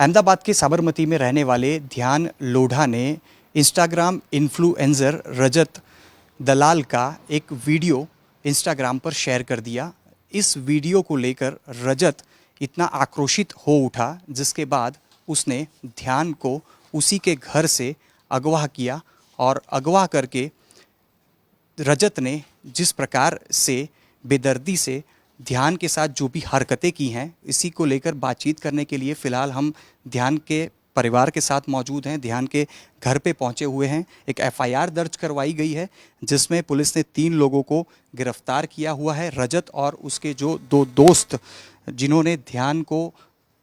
अहमदाबाद के साबरमती में रहने वाले ध्यान लोढ़ा ने इंस्टाग्राम इन्फ्लुएंसर रजत दलाल का एक वीडियो इंस्टाग्राम पर शेयर कर दिया। इस वीडियो को लेकर रजत इतना आक्रोशित हो उठा जिसके बाद उसने ध्यान को उसी के घर से अगवा किया और अगवा करके रजत ने जिस प्रकार से बेदर्दी से ध्यान के साथ जो भी हरकतें की हैं, इसी को लेकर बातचीत करने के लिए फ़िलहाल हम ध्यान के परिवार के साथ मौजूद हैं। ध्यान के घर पे पहुंचे हुए हैं। एक एफआईआर दर्ज करवाई गई है जिसमें पुलिस ने 3 लोगों को गिरफ्तार किया हुआ है। रजत और उसके जो 2 दोस्त जिन्होंने ध्यान को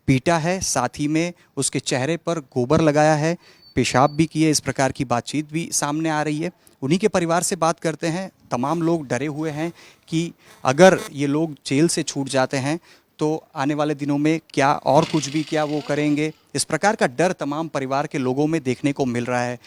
पीटा है, साथ ही में उसके चेहरे पर गोबर लगाया है, पेशाब भी किए, इस प्रकार की बातचीत भी सामने आ रही है। उन्हीं के परिवार से बात करते हैं। तमाम लोग डरे हुए हैं कि अगर ये लोग जेल से छूट जाते हैं तो आने वाले दिनों में क्या और कुछ भी क्या वो करेंगे, इस प्रकार का डर तमाम परिवार के लोगों में देखने को मिल रहा है।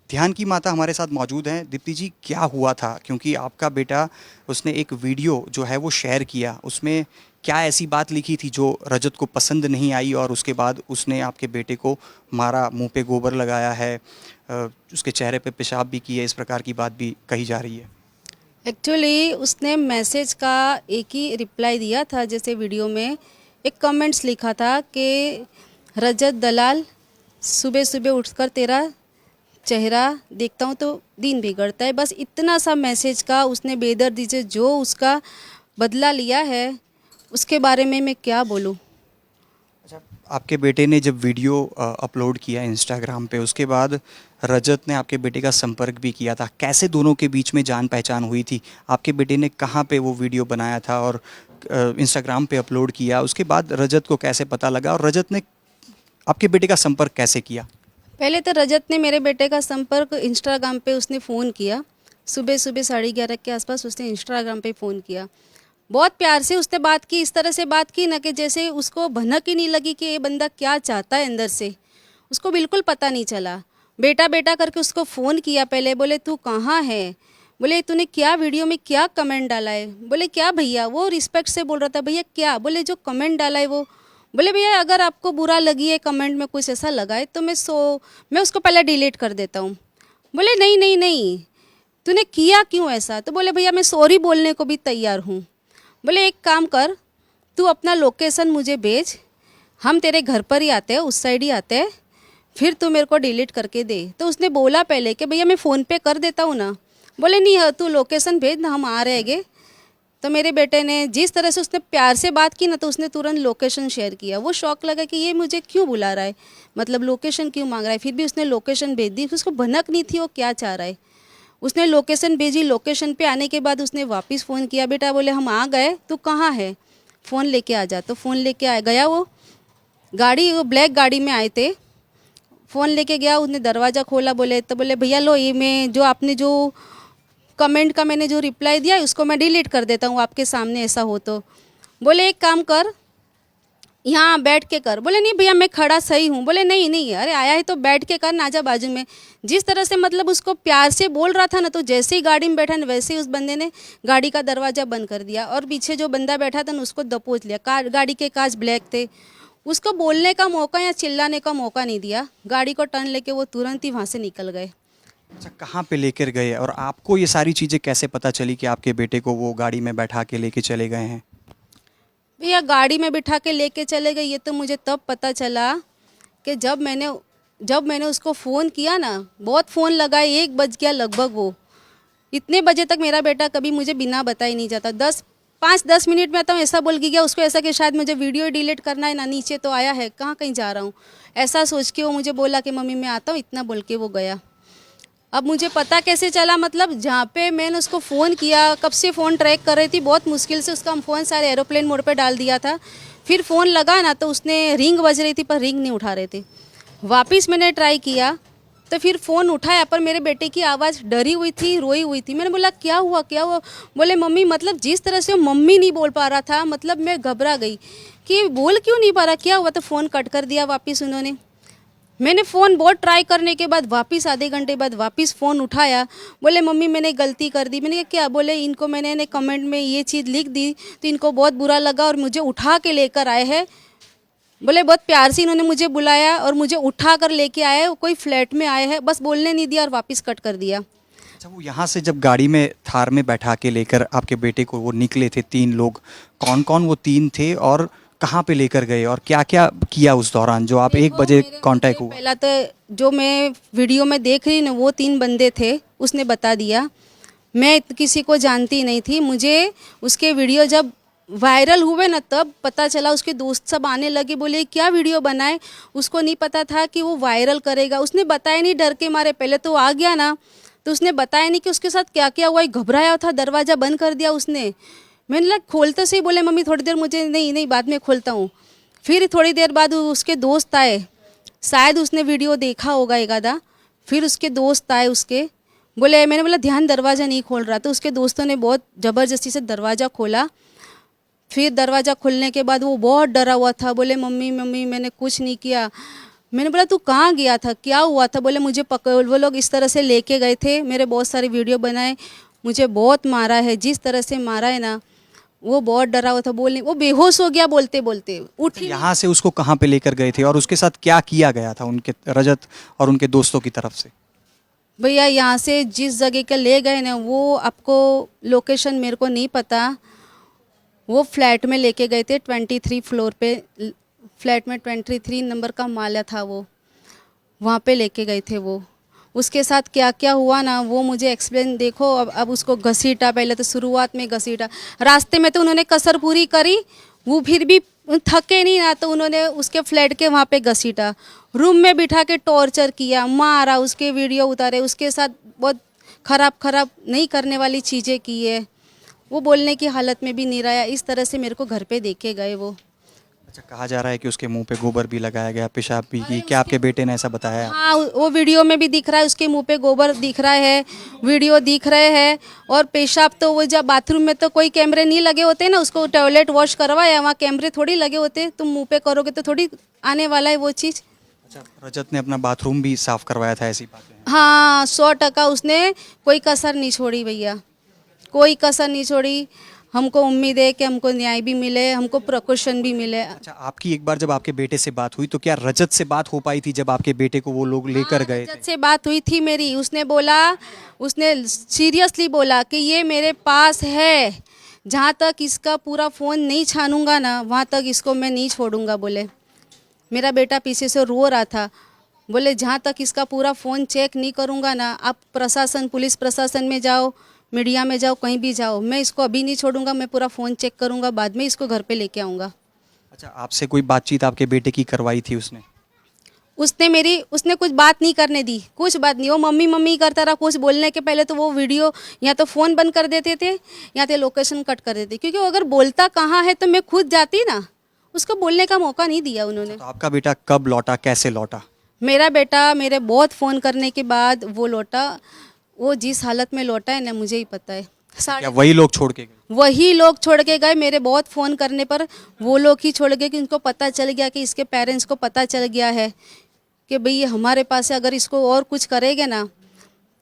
ध्यान की माता हमारे साथ मौजूद हैं। दीप्ति जी, क्या हुआ था? क्योंकि आपका बेटा उसने एक वीडियो जो है वो शेयर किया, उसमें क्या ऐसी बात लिखी थी जो रजत को पसंद नहीं आई और उसके बाद उसने आपके बेटे को मारा, मुंह पे गोबर लगाया है, उसके चेहरे पे पेशाब भी किया, इस प्रकार की बात भी कही जा रही है। एक्चुअली उसने मैसेज का एक ही रिप्लाई दिया था। जैसे वीडियो में एक कमेंट्स लिखा था कि रजत दलाल, सुबह सुबह उठकर तेरा चेहरा देखता हूँ तो दिन बिगड़ता है। बस इतना सा मैसेज का उसने बेदर्दी से जो उसका बदला लिया है, उसके बारे में मैं क्या बोलूँ। अच्छा, आपके बेटे ने जब वीडियो अपलोड किया इंस्टाग्राम पे, उसके बाद रजत ने आपके बेटे का संपर्क भी किया था। कैसे दोनों के बीच में जान पहचान हुई थी? आपके बेटे ने कहाँ पे वो वीडियो बनाया था और इंस्टाग्राम पे अपलोड किया? उसके बाद रजत को कैसे पता लगा और रजत ने आपके बेटे का संपर्क कैसे किया? पहले तो रजत ने मेरे बेटे का संपर्क इंस्टाग्राम पे उसने फ़ोन किया। सुबह सुबह 11:30 के आसपास उसने इंस्टाग्राम पे फ़ोन किया। बहुत प्यार से उसने बात की, इस तरह से बात की ना कि जैसे उसको भनक ही नहीं लगी कि ये बंदा क्या चाहता है अंदर से। उसको बिल्कुल पता नहीं चला। बेटा बेटा करके उसको फ़ोन किया पहले, बोले तू कहाँ है, बोले तूने क्या वीडियो में क्या कमेंट डाला है, बोले क्या भैया, वो रिस्पेक्ट से बोल रहा था, भैया क्या, बोले जो कमेंट डाला है वो, बोले भैया अगर आपको बुरा लगी है कमेंट में कुछ ऐसा लगा है तो मैं उसको पहले डिलीट कर देता हूँ। बोले नहीं नहीं नहीं, तूने किया क्यों ऐसा? तो बोले भैया मैं सॉरी बोलने को भी तैयार हूँ। बोले एक काम कर, तू अपना लोकेशन मुझे भेज, हम तेरे घर पर ही आते हैं, उस साइड ही आते हैं, फिर तू मेरे को डिलीट करके दे। तो उसने बोला पहले कि भैया मैं फ़ोन पे कर देता हूँ ना। बोले नहीं, तू लोकेशन भेज ना, हम आ रहेंगे। तो मेरे बेटे ने जिस तरह से उसने प्यार से बात की ना, तो उसने तुरंत लोकेशन शेयर किया। वो शौक लगा कि ये मुझे क्यों बुला रहा है, मतलब लोकेशन क्यों मांग रहा है। फिर भी उसने लोकेशन भेज दी। उसको भनक नहीं थी वो क्या चाह रहा है। उसने लोकेशन भेजी। लोकेशन पे आने के बाद उसने वापस फ़ोन किया, बेटा बोले हम आ गए, तू कहाँ है, फ़ोन लेके आ जा। तो फ़ोन लेके आ गया। वो ब्लैक गाड़ी में आए थे। फ़ोन लेके गया, उसने दरवाज़ा खोला, बोले तो बोले भैया लो, ये मैं जो आपने जो कमेंट का मैंने जो रिप्लाई दिया उसको मैं डिलीट कर देता हूँ आपके सामने, ऐसा हो तो। बोले एक काम कर, यहाँ बैठ के कर। बोले नहीं भैया मैं खड़ा सही हूँ। बोले नहीं नहीं, अरे आया है तो बैठ के कर ना, आजा बाजू में। जिस तरह से मतलब उसको प्यार से बोल रहा था ना, तो जैसे ही गाड़ी में बैठा ना, वैसे ही उस बंदे ने गाड़ी का दरवाज़ा बंद कर दिया और पीछे जो बंदा बैठा था ना उसको दबोच लिया। गाड़ी के कांच ब्लैक थे। उसको बोलने का मौका या चिल्लाने का मौका नहीं दिया। गाड़ी को टर्न लेके वो तुरंत ही वहाँ से निकल गए। अच्छा, कहाँ पे लेकर गए और आपको ये सारी चीज़ें कैसे पता चली कि आपके बेटे को वो गाड़ी में बैठा के लेके चले गए हैं? भैया गाड़ी में बिठा के लेके चले गए, ये तो मुझे तब पता चला कि जब मैंने उसको फ़ोन किया ना, बहुत फ़ोन लगाए, 1 बज गया लगभग। वो इतने बजे तक मेरा बेटा कभी मुझे बिना बताए नहीं जाता। 5-10 मिनट में आता हूँ, ऐसा बोल के गया। उसको ऐसा कि शायद मुझे वीडियो डिलीट करना है ना, नीचे तो आया है, कहाँ कहीं जा रहा हूँ, ऐसा सोच के वो मुझे बोला कि मम्मी मैं आता हूँ, इतना बोल के वो गया। अब मुझे पता कैसे चला, मतलब जहाँ पे मैंने उसको फ़ोन किया, कब से फ़ोन ट्रैक कर रही थी, बहुत मुश्किल से उसका फ़ोन सारे एरोप्लेन मोड पे डाल दिया था। फिर फ़ोन लगा ना तो उसने रिंग बज रही थी पर रिंग नहीं उठा रहे थे। वापस मैंने ट्राई किया तो फिर फ़ोन उठाया, पर मेरे बेटे की आवाज़ डरी हुई थी, रोई हुई थी। मैंने बोला क्या हुआ क्या हुआ? बोले मम्मी, मतलब जिस तरह से मम्मी नहीं बोल पा रहा था, मतलब मैं घबरा गई कि बोल क्यों नहीं पा रहा, क्या हुआ? तो फ़ोन कट कर दिया वापस उन्होंने। मैंने फ़ोन बहुत ट्राई करने के बाद वापस आधे घंटे बाद वापस फ़ोन उठाया। बोले मम्मी मैंने गलती कर दी। मैंने कहा क्या? बोले इनको मैंने कमेंट में ये चीज़ लिख दी तो इनको बहुत बुरा लगा और मुझे उठा के लेकर आए हैं बोले बहुत प्यार से इन्होंने मुझे बुलाया और मुझे उठा कर लेके आए, कोई फ्लैट में आए हैं, बस बोलने नहीं दिया और वापस कट कर दिया। अच्छा, वो यहाँ से जब गाड़ी में थार में बैठा के लेकर आपके बेटे को वो निकले थे 3 लोग, कौन कौन वो 3 थे और कहाँ पे लेकर गए और क्या क्या किया उस दौरान जो आप 1 बजे कांटेक्ट हुआ? पहला तो जो मैं वीडियो में देख रही ना, वो 3 बंदे थे, उसने बता दिया। मैं किसी को जानती नहीं थी, मुझे उसके वीडियो जब वायरल हुए ना तब पता चला। उसके दोस्त सब आने लगे, बोले क्या वीडियो बनाए। उसको नहीं पता था कि वो वायरल करेगा, उसने बताया नहीं, डर के मारे। पहले तो आ गया ना तो उसने बताया नहीं कि उसके साथ क्या क्या हुआ, घबराया था, दरवाज़ा बंद कर दिया उसने। मैंने लगा खोलते से ही बोले मम्मी थोड़ी देर, मुझे नहीं नहीं बाद में खोलता हूँ। फिर थोड़ी देर बाद उसके दोस्त आए, शायद उसने वीडियो देखा होगा एक आधा। फिर उसके दोस्त आए उसके, बोले, मैंने बोला ध्यान दरवाज़ा नहीं खोल रहा, तो उसके दोस्तों ने बहुत ज़बरदस्ती से दरवाज़ा खोला। फिर दरवाज़ा खोलने के बाद वो बहुत डरा हुआ था, बोले मम्मी मम्मी मैंने कुछ नहीं किया। मैंने बोला तू कहाँ गया था, क्या हुआ था? बोले मुझे पकड़, वो लोग इस तरह से लेके गए थे, मेरे बहुत सारे वीडियो बनाए, मुझे बहुत मारा है, जिस तरह से मारा है ना, वो बहुत डरा हुआ था। बोलने, वो बेहोश हो गया बोलते बोलते, उठी। यहाँ से उसको कहाँ पे लेकर गए थे और उसके साथ क्या किया गया था उनके रजत और उनके दोस्तों की तरफ से? भैया यहाँ से जिस जगह के ले गए ना, वो आपको लोकेशन मेरे को नहीं पता। वो फ्लैट में लेके गए थे 23 फ्लोर पे, फ्लैट में 23 नंबर का माला था, वो वहाँ पे लेके गए थे। वो उसके साथ क्या क्या हुआ ना वो मुझे एक्सप्लेन, देखो अब उसको घसीटा, पहले तो शुरुआत में घसीटा, रास्ते में तो उन्होंने कसर पूरी करी, वो फिर भी थके नहीं ना, तो उन्होंने उसके फ्लैट के वहाँ पे घसीटा, रूम में बिठा के टॉर्चर किया, मारा, उसके वीडियो उतारे, उसके साथ बहुत खराब नहीं करने वाली चीज़ें की है। वो बोलने की हालत में भी नहीं रहा, इस तरह से मेरे को घर पे देखे गए वो। अच्छा, कहा जा रहा है कि उसके मुंह पे गोबर भी लगाया गया, पेशाब भी की, क्या आपके बेटे ने ऐसा बताया? हाँ, वो वीडियो में भी दिख रहा है, उसके मुंह पे गोबर दिख रहा है, वीडियो दिख रहे हैं। और पेशाब तो वो जब बाथरूम में तो कोई कैमरे नहीं लगे होते ना, उसको टॉयलेट वॉश करवाया, वहाँ कैमरे थोड़ी लगे होते, तुम मुंह पे करोगे तो थोड़ी आने वाला है वो चीज़। अच्छा, रजत ने अपना बाथरूम भी साफ करवाया था, ऐसी बातें हैं? हाँ, 100% उसने कोई कसर नहीं छोड़ी भैया, कोई कसर नहीं छोड़ी। हमको उम्मीद है कि हमको न्याय भी मिले, हमको प्रोटेक्शन भी मिले। अच्छा, आपकी एक बार जब आपके बेटे से बात हुई तो क्या रजत से बात हो पाई थी जब आपके बेटे को वो लोग लेकर गए थे? रजत से बात हुई थी मेरी, उसने बोला, उसने सीरियसली बोला कि ये मेरे पास है, जहाँ तक इसका पूरा फ़ोन नहीं छानूंगा ना वहाँ तक इसको मैं नहीं छोड़ूंगा। बोले मेरा बेटा पीछे से रो रहा था, बोले जहाँ तक इसका पूरा फ़ोन चेक नहीं करूँगा ना, आप प्रशासन, पुलिस प्रशासन में जाओ, मीडिया में जाओ, कहीं भी जाओ, मैं इसको अभी नहीं छोड़ूंगा, मैं पूरा फ़ोन चेक करूँगा, बाद में इसको घर पे लेके आऊँगा। अच्छा, आपसे कोई बातचीत आपके बेटे की करवाई थी उसने? उसने कुछ बात नहीं करने दी, कुछ बात नहीं। वो मम्मी मम्मी करता रहा, कुछ बोलने के पहले तो वो वीडियो या तो फ़ोन बंद कर देते थे या तो लोकेशन कट कर देते, क्योंकि वो अगर बोलता कहाँ है तो मैं खुद जाती ना, उसको बोलने का मौका नहीं दिया उन्होंने। तो आपका बेटा कब लौटा, कैसे लौटा? मेरा बेटा मेरे बहुत फ़ोन करने के बाद वो लौटा, वो जिस हालत में लौटा है ना मुझे ही पता है। क्या वही लोग छोड़ के गए? वही लोग छोड़ के गए, मेरे बहुत फ़ोन करने पर वो लोग ही छोड़ गए, कि उनको पता चल गया, कि इसके पेरेंट्स को पता चल गया है कि भाई ये हमारे पास है, अगर इसको और कुछ करेंगे ना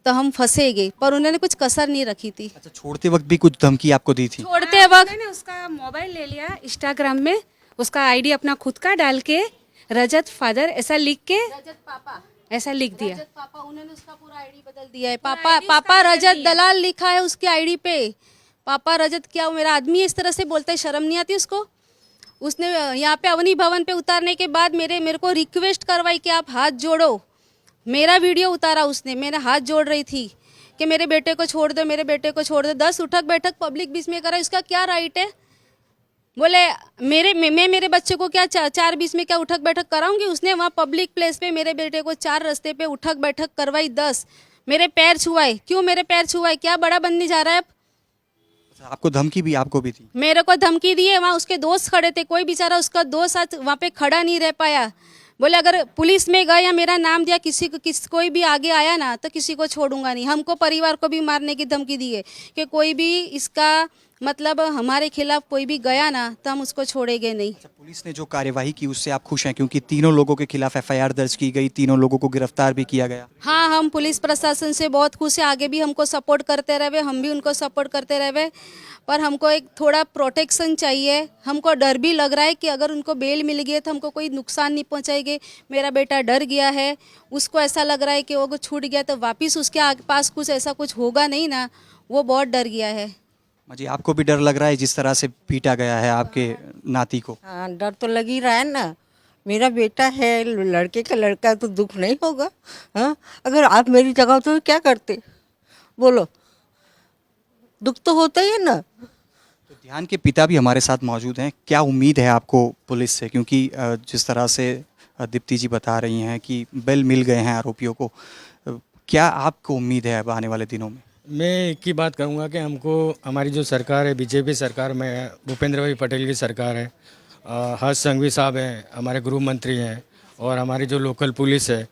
तो हम फंसेंगे, पर उन्होंने कुछ कसर नहीं रखी थी। अच्छा, छोड़ते वक्त भी कुछ धमकी आपको दी थी? छोड़ते वक्त मैंने उसका मोबाइल ले लिया, इंस्टाग्राम में उसका आईडी अपना खुद का डाल के रजत फादर ऐसा लिख के रजत पापा, ऐसा लिख दिया। रजत पापा, उन्होंने उसका पूरा आईडी बदल दिया है। पापा रजत दलाल लिखा है उसके आईडी पे। पापा रजत, क्या मेरा आदमी इस तरह से बोलता है, शर्म नहीं आती उसको? उसने यहाँ पे अवनी भवन पे उतारने के बाद मेरे को रिक्वेस्ट करवाई कि आप हाथ जोड़ो, मेरा वीडियो उतारा उसने, मेरा हाथ जोड़ रही थी कि मेरे बेटे को छोड़ दो, मेरे बेटे को छोड़ दो। 10 उठक बैठक पब्लिक बीच में करा, उसका क्या राइट है? बोले मैं मेरे बच्चे को क्या 4 बीच में क्या उठक बैठक कराऊंगी? उसने वहाँ पब्लिक प्लेस पे मेरे बेटे को 4 रास्ते पे उठक बैठक करवाई, 10 मेरे पैर छुआए। क्यों मेरे पैर छुआए? क्या बड़ा बनने जा रहा है अब? अच्छा, आपको धमकी भी आपको भी थी? मेरे को धमकी दी है, वहाँ उसके दोस्त खड़े थे, कोई बेचारा उसका दोस्त आज वहाँ पे खड़ा नहीं रह पाया। बोले अगर पुलिस में गए या मेरा नाम दिया, कोई भी आगे आया ना तो किसी को छोड़ूंगा नहीं। हमको परिवार को भी मारने की धमकी दी है कि कोई भी इसका मतलब हमारे खिलाफ कोई भी गया ना तो हम उसको छोड़ेंगे नहीं। अच्छा, पुलिस ने जो कार्यवाही की उससे आप खुश हैं, क्योंकि तीनों लोगों के खिलाफ एफआईआर दर्ज की गई, तीनों लोगों को गिरफ्तार भी किया गया। हाँ, हम पुलिस प्रशासन से बहुत खुश हैं, आगे भी हमको सपोर्ट करते रहे, हम भी उनको सपोर्ट करते रहे। पर हमको एक थोड़ा प्रोटेक्शन चाहिए, हमको डर भी लग रहा है कि अगर उनको बेल मिल गई तो हमको कोई नुकसान नहीं पहुंचाएंगे। मेरा बेटा डर गया है, उसको ऐसा लग रहा है कि वो छूट गया तो वापस उसके पास कुछ ऐसा कुछ होगा नहीं ना, वो बहुत डर गया है। जी, आपको भी डर लग रहा है जिस तरह से पीटा गया है आपके नाती को? हाँ, डर तो लग ही रहा है ना। मेरा बेटा है, लड़के का लड़का, तो दुख नहीं होगा? हाँ, अगर आप मेरी जगह होते तो क्या करते, बोलो? दुख तो होता ही है ना। तो ध्यान के पिता भी हमारे साथ मौजूद हैं। क्या उम्मीद है आपको पुलिस से, क्योंकि जिस तरह से दीप्ति जी बता रही हैं कि बेल मिल गए हैं आरोपियों को, क्या आपको उम्मीद है अब आने वाले दिनों में? मैं एक ही बात कहूँगा कि हमको हमारी जो सरकार है, बीजेपी सरकार में भूपेंद्र भाई पटेल की सरकार है, हर्ष संघवी साहब हैं, हमारे गृह मंत्री हैं, और हमारी जो लोकल पुलिस है,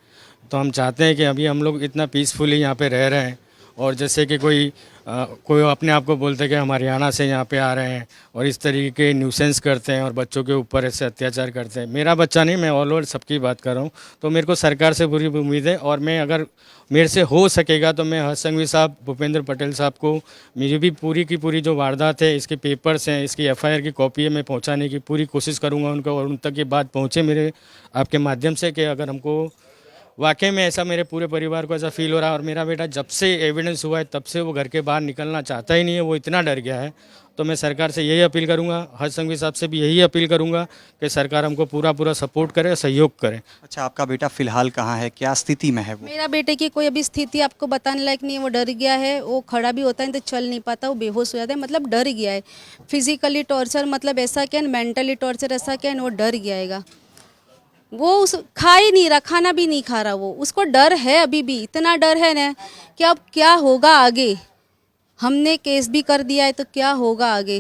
तो हम चाहते हैं कि अभी हम लोग इतना पीसफुली यहाँ पे रह रहे हैं। और जैसे कि कोई अपने आप को बोलते हैं कि हम हरियाणा से यहाँ पे आ रहे हैं और इस तरीके के न्यूसेंस करते हैं और बच्चों के ऊपर ऐसे अत्याचार करते हैं। मेरा बच्चा नहीं, मैं ऑल ओवर सबकी बात कर रहा हूँ। तो मेरे को सरकार से पूरी उम्मीद है, और मैं अगर मेरे से हो सकेगा तो मैं हर्ष संघवी साहब, भूपेंद्र पटेल साहब को मुझे भी पूरी की पूरी जो वारदात है, इसके पेपर्स हैं, इसकी एफआईआर की कॉपी है, मैं पहुँचाने की पूरी कोशिश करूँगा उनको, और उन तक ये बात पहुँचे मेरे आपके माध्यम से कि अगर हमको वाकई में ऐसा, मेरे पूरे परिवार को ऐसा फील हो रहा है। और मेरा बेटा जब से एविडेंस हुआ है तब से वो घर के बाहर निकलना चाहता ही नहीं है, वो इतना डर गया है। तो मैं सरकार से यही अपील करूंगा, हर्ष संघवी साहब से भी यही अपील करूंगा कि सरकार हमको पूरा सपोर्ट करे, सहयोग करे। अच्छा, आपका बेटा फिलहाल कहाँ है, क्या स्थिति में है वो? मेरा बेटे की कोई अभी स्थिति आपको बताने लायक नहीं है, वो डर गया है, वो खड़ा भी होता है तो चल नहीं पाता, वो बेहोश हो जाता है, मतलब डर गया है। फिजिकली टॉर्चर मतलब ऐसा क्या, मेंटली टॉर्चर ऐसा क्या, वो डर गया है। वो उस खा ही नहीं रहा, खाना भी नहीं खा रहा, वो उसको डर है, अभी भी इतना डर है ना कि अब क्या होगा आगे। हमने केस भी कर दिया है तो क्या होगा आगे।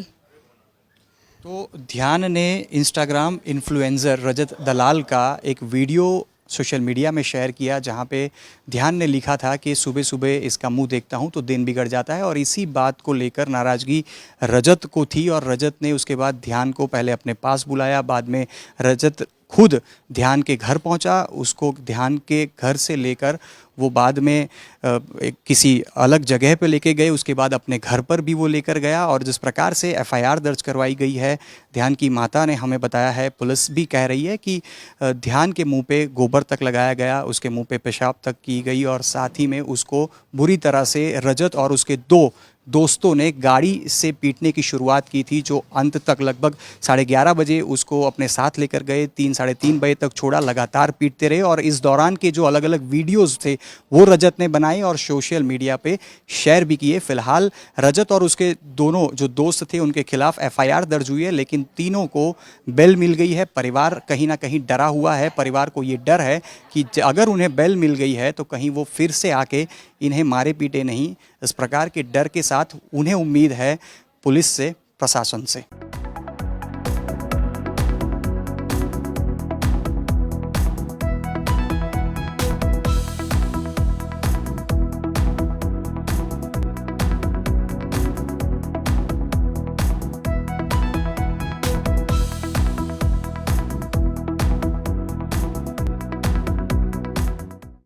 तो ध्यान ने इंस्टाग्राम इन्फ्लुएंसर रजत दलाल का एक वीडियो सोशल मीडिया में शेयर किया, जहां पे ध्यान ने लिखा था कि सुबह सुबह इसका मुंह देखता हूं तो दिन बिगड़ जाता है। और इसी बात को लेकर नाराज़गी रजत को थी, और रजत ने उसके बाद ध्यान को पहले अपने पास बुलाया, बाद में रजत खुद ध्यान के घर पहुंचा, उसको ध्यान के घर से लेकर वो बाद में किसी अलग जगह पे लेके गए, उसके बाद अपने घर पर भी वो लेकर गया। और जिस प्रकार से एफआईआर दर्ज करवाई गई है, ध्यान की माता ने हमें बताया है, पुलिस भी कह रही है कि ध्यान के मुंह पे गोबर तक लगाया गया, उसके मुंह पे पेशाब तक की गई, और साथ ही में उसको बुरी तरह से रजत और उसके दो दोस्तों ने गाड़ी से पीटने की शुरुआत की थी, जो अंत तक लगभग 11:30 बजे उसको अपने साथ लेकर गए, 3-3:30 बजे तक छोड़ा, लगातार पीटते रहे। और इस दौरान के जो अलग अलग वीडियोस थे वो रजत ने बनाए और सोशल मीडिया पे शेयर भी किए। फिलहाल रजत और उसके दोनों जो दोस्त थे उनके खिलाफ एफआईआर दर्ज हुई है, लेकिन तीनों को बेल मिल गई है। परिवार कहीं ना कहीं डरा हुआ है, परिवार को ये डर है कि अगर उन्हें बेल मिल गई है तो कहीं वो फिर से आके इन्हें मारे पीटे नहीं। इस प्रकार के डर के साथ उन्हें उम्मीद है पुलिस से, प्रशासन से।